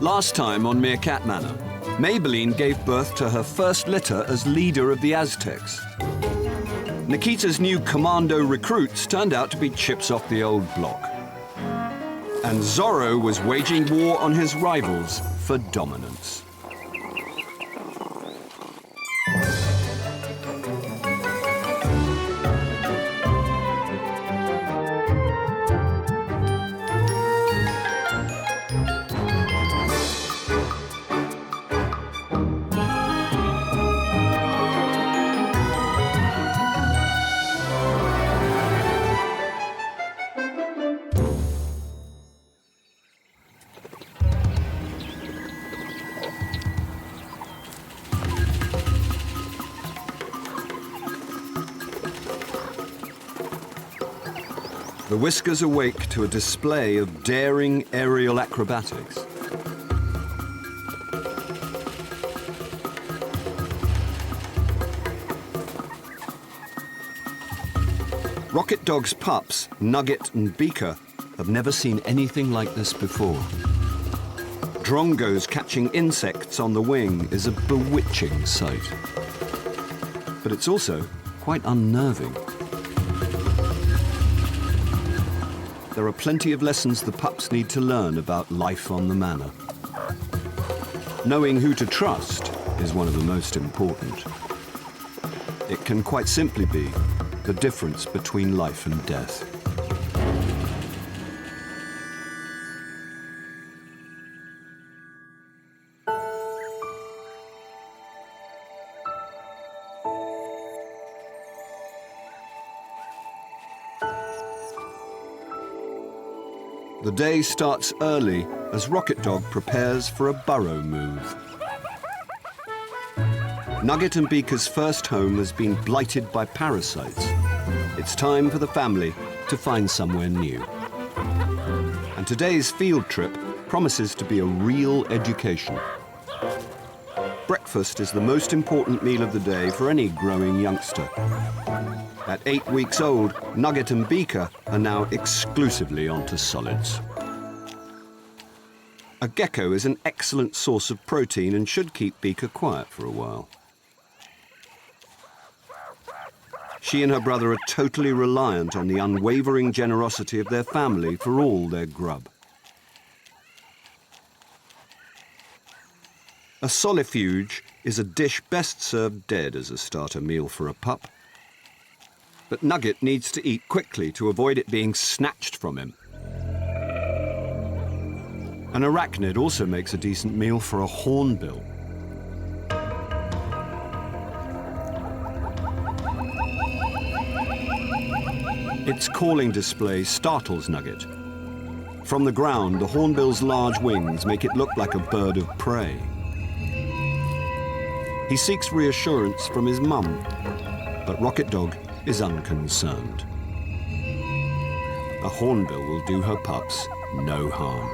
Last time on Meerkat Manor, Maybelline gave birth to her first litter as leader of the Aztecs. Nikita's new commando recruits turned out to be chips off the old block. And Zoro was waging war on his rivals for dominance. The Whiskers awake to a display of daring aerial acrobatics. Rocket Dog's pups, Nugget and Beaker, have never seen anything like this before. Drongo's catching insects on the wing is a bewitching sight. But it's also quite unnerving. There are plenty of lessons the pups need to learn about life on the manor. Knowing who to trust is one of the most important. It can quite simply be the difference between life and death. The day starts early as Rocket Dog prepares for a burrow move. Nugget and Beaker's first home has been blighted by parasites. It's time for the family to find somewhere new. And today's field trip promises to be a real education. Breakfast is the most important meal of the day for any growing youngster. At 8 weeks old, Nugget and Beaker are now exclusively onto solids. A gecko is an excellent source of protein and should keep Beaker quiet for a while. She and her brother are totally reliant on the unwavering generosity of their family for all their grub. A solifuge is a dish best served dead as a starter meal for a pup. But Nugget needs to eat quickly to avoid it being snatched from him. An arachnid also makes a decent meal for a hornbill. Its calling display startles Nugget. From the ground, the hornbill's large wings make it look like a bird of prey. He seeks reassurance from his mum, but Rocket Dog is unconcerned. A hornbill will do her pups no harm.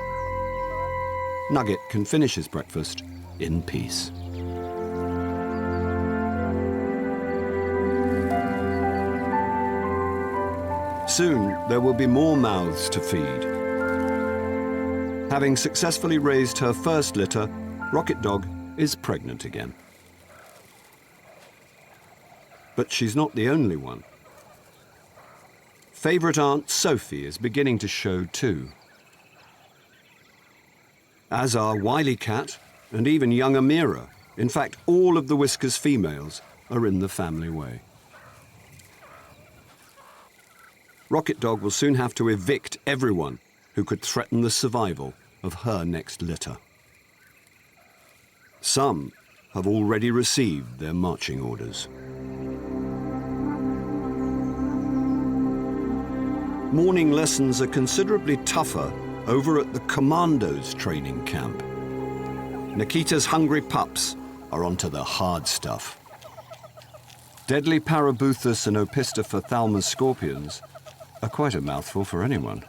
Nugget can finish his breakfast in peace. Soon, there will be more mouths to feed. Having successfully raised her first litter, Rocket Dog is pregnant again. But she's not the only one. Favourite Aunt Sophie is beginning to show too. As are Wily Cat and even young Amira. In fact, all of the Whiskers females are in the family way. Rocket Dog will soon have to evict everyone who could threaten the survival of her next litter. Some have already received their marching orders. Morning lessons are considerably tougher over at the Commandos training camp. Nikita's hungry pups are onto the hard stuff. Deadly Parabuthus and Opistophthalmus scorpions are quite a mouthful for anyone.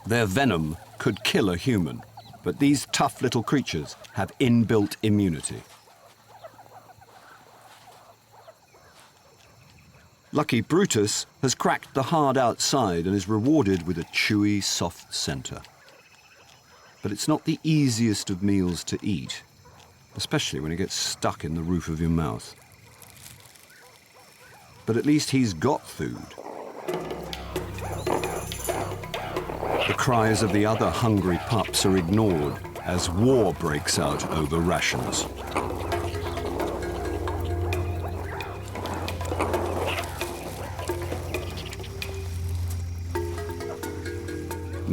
Their venom could kill a human, but these tough little creatures have inbuilt immunity. Lucky Brutus has cracked the hard outside and is rewarded with a chewy, soft centre. But it's not the easiest of meals to eat, especially when it gets stuck in the roof of your mouth. But at least he's got food. The cries of the other hungry pups are ignored as war breaks out over rations.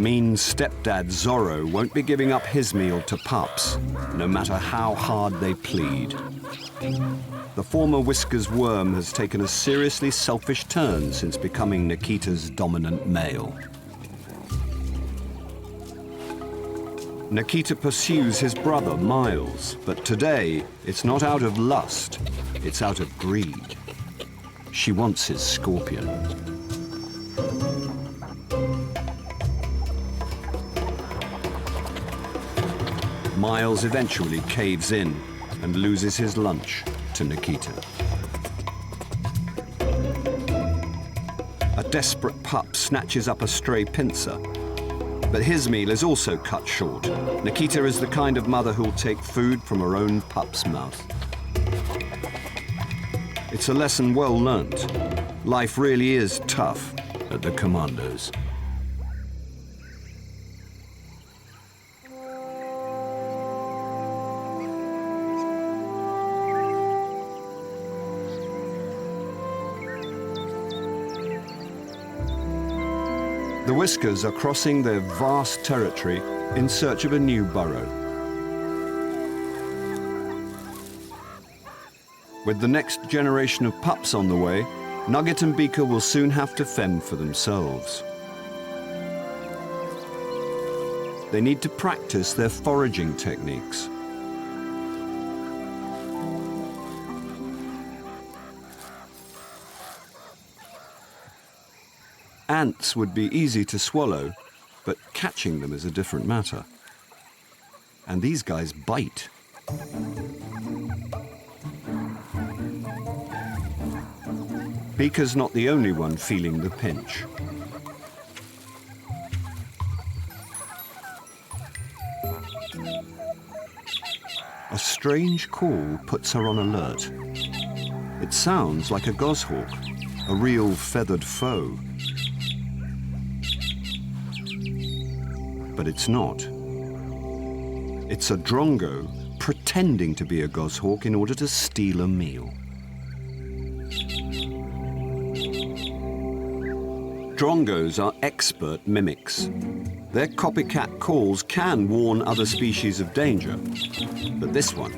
Mean stepdad Zoro won't be giving up his meal to pups, no matter how hard they plead. The former Whiskers worm has taken a seriously selfish turn since becoming Nikita's dominant male. Nikita pursues his brother, Miles, but today it's not out of lust, it's out of greed. She wants his scorpion. Miles eventually caves in and loses his lunch to Nikita. A desperate pup snatches up a stray pincer, but his meal is also cut short. Nikita is the kind of mother who'll take food from her own pup's mouth. It's a lesson well learnt. Life really is tough at the Commandos. The Whiskers are crossing their vast territory in search of a new burrow. With the next generation of pups on the way, Nugget and Beaker will soon have to fend for themselves. They need to practice their foraging techniques. Ants would be easy to swallow, but catching them is a different matter. And these guys bite. Beaker's not the only one feeling the pinch. A strange call puts her on alert. It sounds like a goshawk, a real feathered foe. But it's not. It's a Drongo pretending to be a goshawk in order to steal a meal. Drongos are expert mimics. Their copycat calls can warn other species of danger, but this one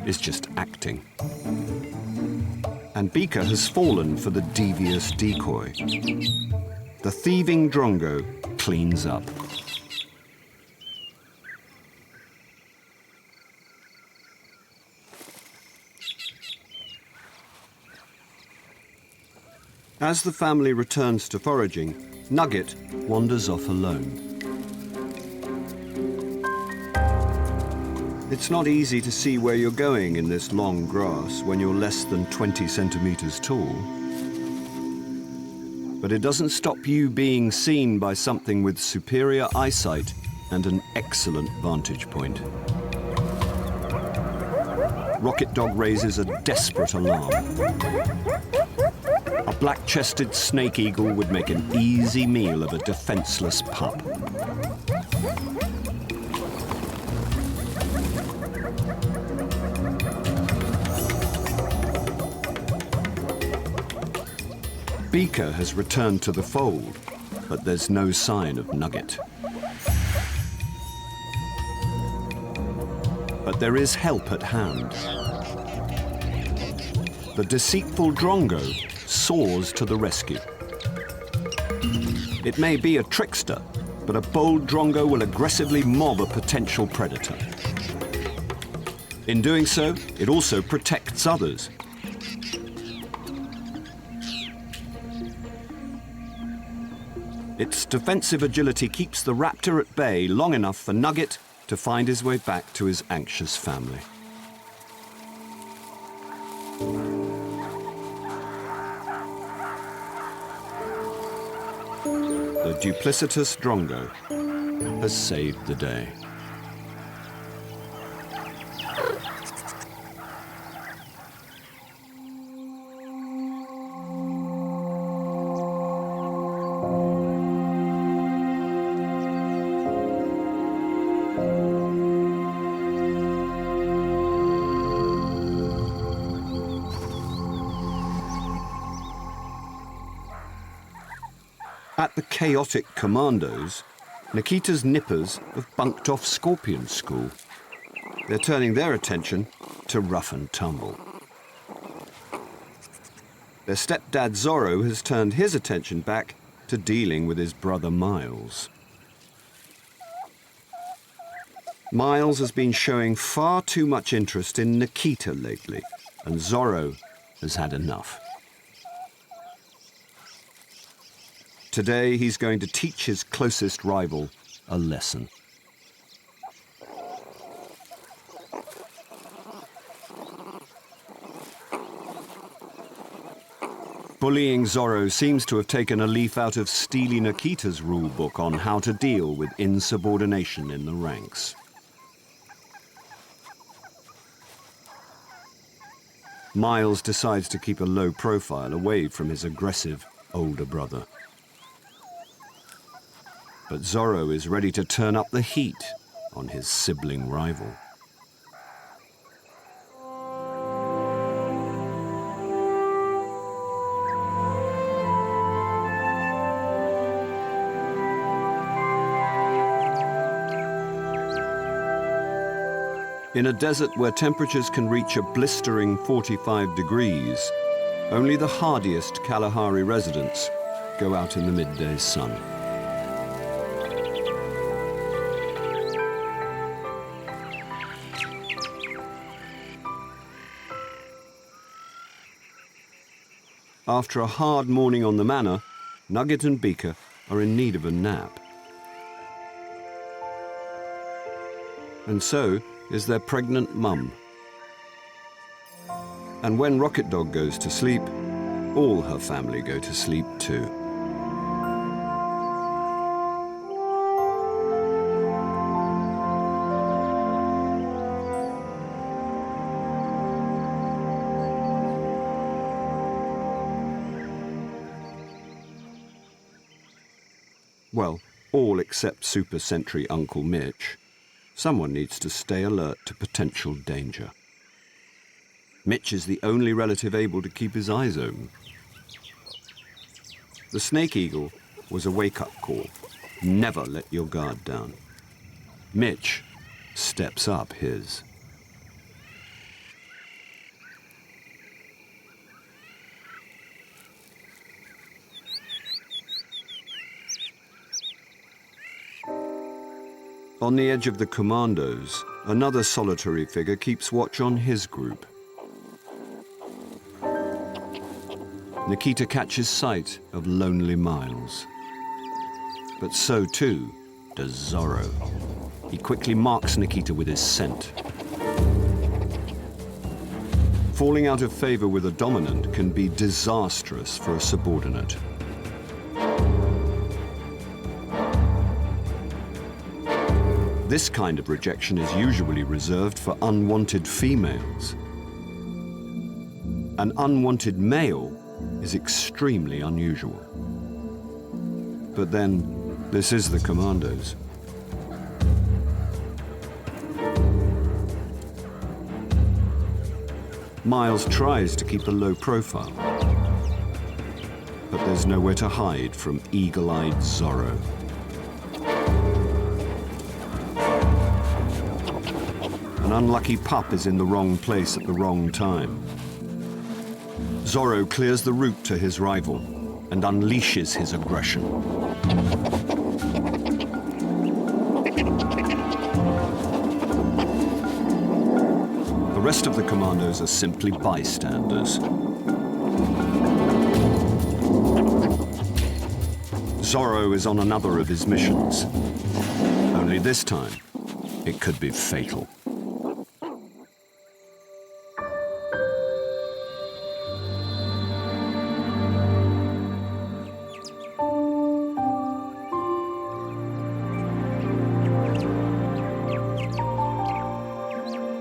is just acting. And Beaker has fallen for the devious decoy. The thieving Drongo cleans up. As the family returns to foraging, Nugget wanders off alone. It's not easy to see where you're going in this long grass when you're less than 20 centimeters tall. But it doesn't stop you being seen by something with superior eyesight and an excellent vantage point. Rocket Dog raises a desperate alarm. A black-chested snake eagle would make an easy meal of a defenseless pup. Beaker has returned to the fold, but there's no sign of Nugget. But there is help at hand. The deceitful Drongo soars to the rescue. It may be a trickster, but a bold Drongo will aggressively mob a potential predator. In doing so, it also protects others. Its defensive agility keeps the raptor at bay long enough for Nugget to find his way back to his anxious family. duplicitous Drongo has saved the day. At the chaotic Commandos, Nikita's nippers have bunked off Scorpion School. They're turning their attention to rough and tumble. Their stepdad Zoro has turned his attention back to dealing with his brother Miles. Miles has been showing far too much interest in Nikita lately, and Zoro has had enough. Today, he's going to teach his closest rival a lesson. Bullying Zoro seems to have taken a leaf out of Steely Nikita's rule book on how to deal with insubordination in the ranks. Miles decides to keep a low profile away from his aggressive older brother. But Zoro is ready to turn up the heat on his sibling rival. In a desert where temperatures can reach a blistering 45 degrees, only the hardiest Kalahari residents go out in the midday sun. After a hard morning on the manor, Nugget and Beaker are in need of a nap. And so is their pregnant mum. And when Rocket Dog goes to sleep, all her family go to sleep too. Well, all except Super Sentry Uncle Mitch. Someone needs to stay alert to potential danger. Mitch is the only relative able to keep his eyes open. The Snake Eagle was a wake-up call. Never let your guard down. Mitch steps up his. On the edge of the Commandos, another solitary figure keeps watch on his group. Nikita catches sight of lonely Miles. But so too does Zoro. He quickly marks Nikita with his scent. Falling out of favor with a dominant can be disastrous for a subordinate. This kind of rejection is usually reserved for unwanted females. An unwanted male is extremely unusual. But then, this is the Commandos. Miles tries to keep a low profile, but there's nowhere to hide from eagle-eyed Zoro. An unlucky pup is in the wrong place at the wrong time. Zoro clears the route to his rival and unleashes his aggression. The rest of the Commandos are simply bystanders. Zoro is on another of his missions. Only this time, it could be fatal.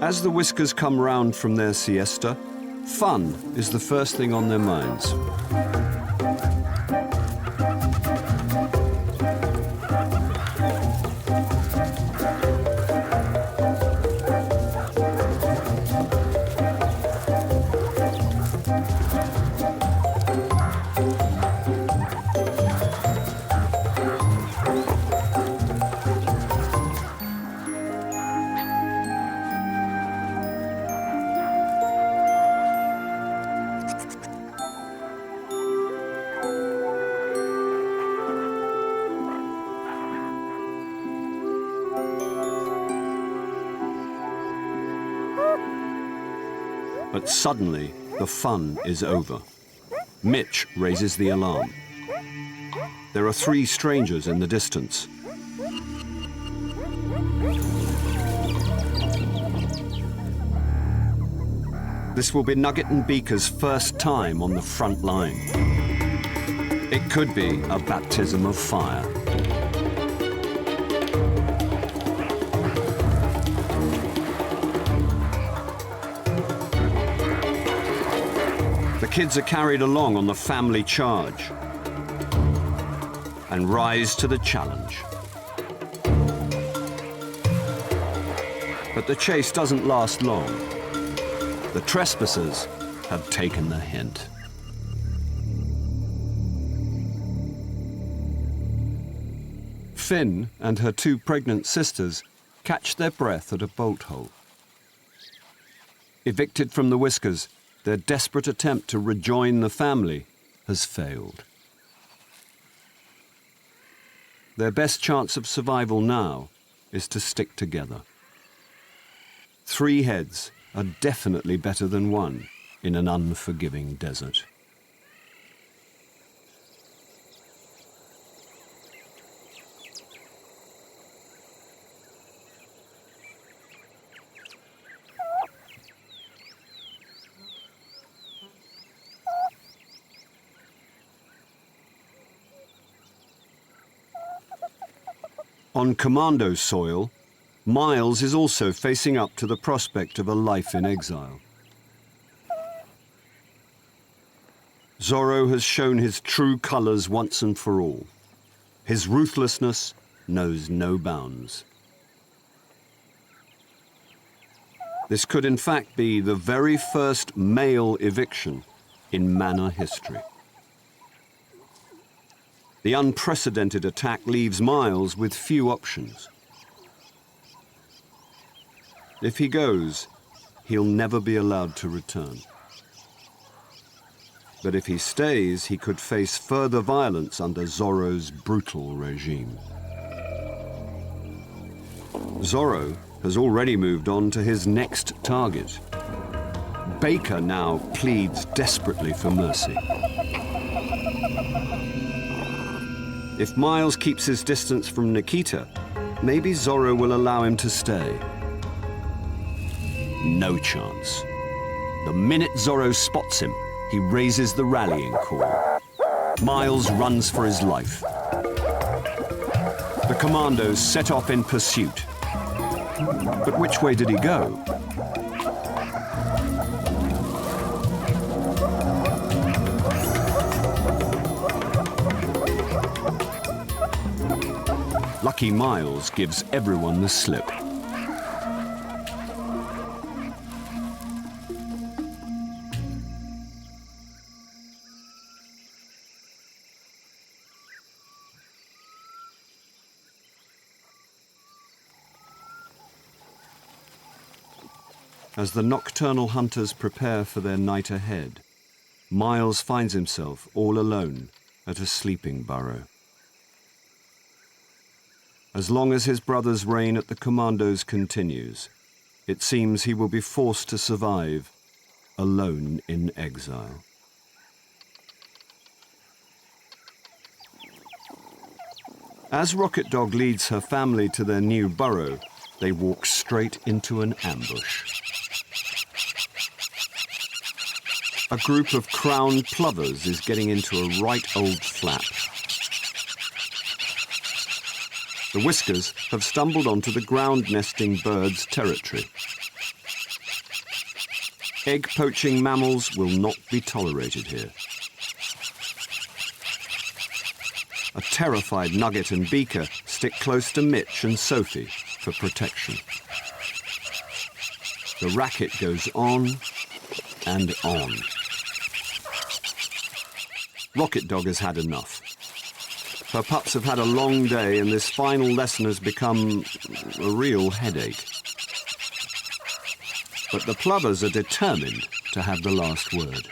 As the Whiskers come round from their siesta, fun is the first thing on their minds. But suddenly, the fun is over. Mitch raises the alarm. There are 3 strangers in the distance. This will be Nugget and Beaker's first time on the front line. It could be a baptism of fire. The kids are carried along on the family charge and rise to the challenge. But the chase doesn't last long. The trespassers have taken the hint. Finn and her 2 pregnant sisters catch their breath at a bolt hole. Evicted from the Whiskers, their desperate attempt to rejoin the family has failed. Their best chance of survival now is to stick together. 3 heads are definitely better than 1 in an unforgiving desert. On Commandos soil, Miles is also facing up to the prospect of a life in exile. Zoro has shown his true colors once and for all. His ruthlessness knows no bounds. This could in fact be the very first male eviction in Manor history. The unprecedented attack leaves Miles with few options. If he goes, he'll never be allowed to return. But if he stays, he could face further violence under Zoro's brutal regime. Zoro has already moved on to his next target. Beaker now pleads desperately for mercy. If Miles keeps his distance from Nikita, maybe Zoro will allow him to stay. No chance. The minute Zoro spots him, he raises the rallying call. Miles runs for his life. The Commandos set off in pursuit. But which way did he go? Lucky Miles gives everyone the slip. As the nocturnal hunters prepare for their night ahead, Miles finds himself all alone at a sleeping burrow. As long as his brother's reign at the Commandos continues, it seems he will be forced to survive alone in exile. As Rocket Dog leads her family to their new burrow, they walk straight into an ambush. A group of crowned plovers is getting into a right old flap. The Whiskers have stumbled onto the ground-nesting birds' territory. Egg-poaching mammals will not be tolerated here. A terrified Nugget and Beaker stick close to Mitch and Sophie for protection. The racket goes on and on. Rocket Dog has had enough. Her pups have had a long day, and this final lesson has become a real headache. But the Plubbers are determined to have the last word.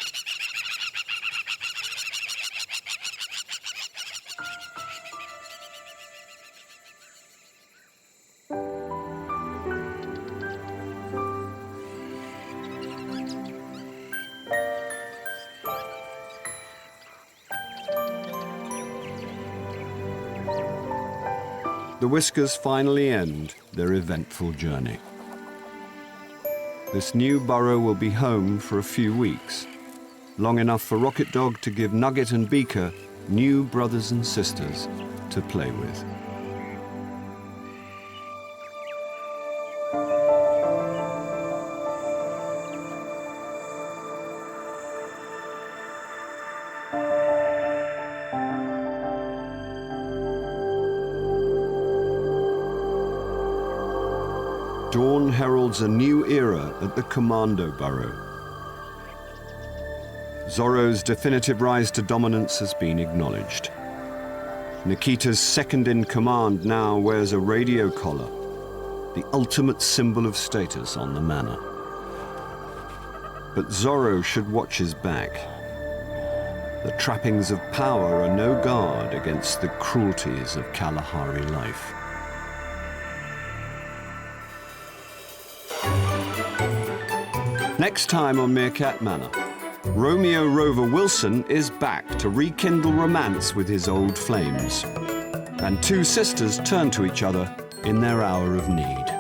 The Whiskers finally end their eventful journey. This new burrow will be home for a few weeks, long enough for Rocket Dog to give Nugget and Beaker new brothers and sisters to play with. Dawn heralds a new era at the Commando Burrow. Zoro's definitive rise to dominance has been acknowledged. Nikita's second-in-command now wears a radio collar, the ultimate symbol of status on the manor. But Zoro should watch his back. The trappings of power are no guard against the cruelties of Kalahari life. Next time on Meerkat Manor, Romeo Rover Wilson is back to rekindle romance with his old flames. And two sisters turn to each other in their hour of need.